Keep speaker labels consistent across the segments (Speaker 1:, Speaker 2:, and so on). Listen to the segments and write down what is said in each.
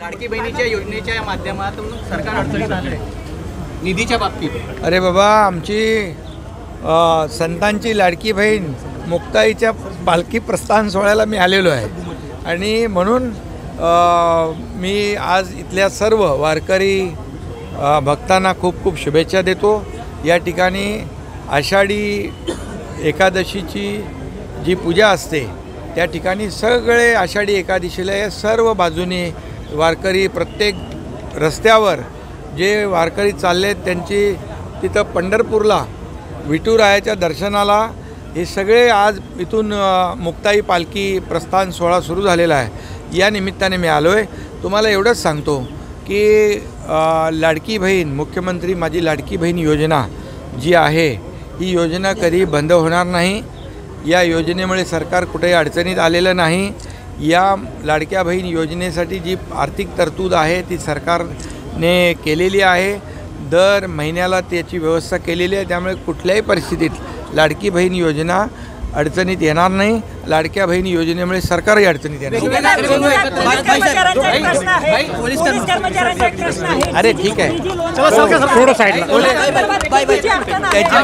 Speaker 1: लाडकी बहिणीच्या योजनेच्या माध्यमातून सरकार अडचणीत आले निधीच्या बाबतीत।
Speaker 2: अरे बाबा, आमची संतांची लाडकी बहीण मुक्ताईच्या पालखी प्रस्थान सोहळ्याला मी आलेलो आहे आणि म्हणून मी आज इथल्या सर्व वारकरी भक्तांना खूप खूप शुभेच्छा देतो। या ठिकाणी आषाढी एकादशीची जी पूजा असते त्या ठिकाणी सगळे आषाढी एकादशीला या सर्व बाजूने वारकरी प्रत्येक रस्त्यावर जे वारकरी चाललेत त्यांची तिथं पंढरपूरला विठुरायाच्या दर्शनाला हे सगळे आज इथून मुक्ताई पालखी प्रस्थान सोहळा सुरू झालेला आहे। या निमित्ताने मी आलो आहे। तुम्हाला एवढंच सांगतो की लाडकी बहीण मुख्यमंत्री माझी लाडकी बहीण योजना जी आहे ही योजना कधी बंद होणार नाही। या योजनेमुळे सरकार कुठेही अडचणीत आलेलं नाही। या लाडक्या बहीण योजनेसाठी जी आर्थिक तरतूद आहे ती सरकारने केलेली आहे। दर महिन्याला त्याची व्यवस्था केलेली आहे। त्यामुळे कुठल्याही परिस्थितीत लाडकी बहीण योजना अडचणीत येणार नाही। लाडक्या बहीण योजनेमुळे सरकारही अडचणीत येणार नाही। अरे ठीक आहे, त्याची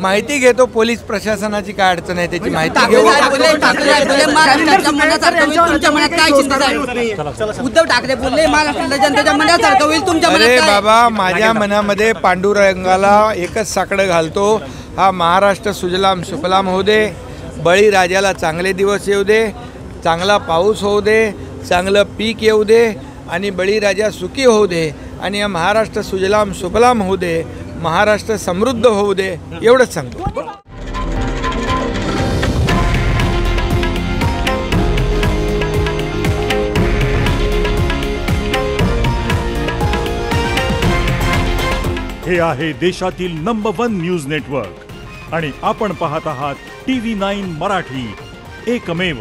Speaker 2: माहिती घेतो पोलीस प्रशासनाची काय अडचण आहे त्याची माहिती घेऊ।
Speaker 3: उद्धव ठाकरे बोलले महाराष्ट्रातल्या जनतेच्या मनासारखं होईल तुमच्या मनात।
Speaker 2: अरे बाबा, माझ्या मनामध्ये पांडुरंगाला एकच साकडं घालतो, हा महाराष्ट्र सुजलाम सुफलाम होऊ दे, बळीराजाला चांगले दिवस येऊ दे, चांगला पाऊस होऊ दे, चांगलं पीक येऊ दे आणि बळीराजा सुखी होऊ दे आणि महाराष्ट्र सुजलाम सुफलाम होऊ दे, महाराष्ट्र समृद्ध होऊ दे, एवढंच सांगतो।
Speaker 4: हे आहे देशातील नंबर 1 न्यूज नेटवर्क आणि आपण पाहत आहात TV9 मराठी, एकमेव।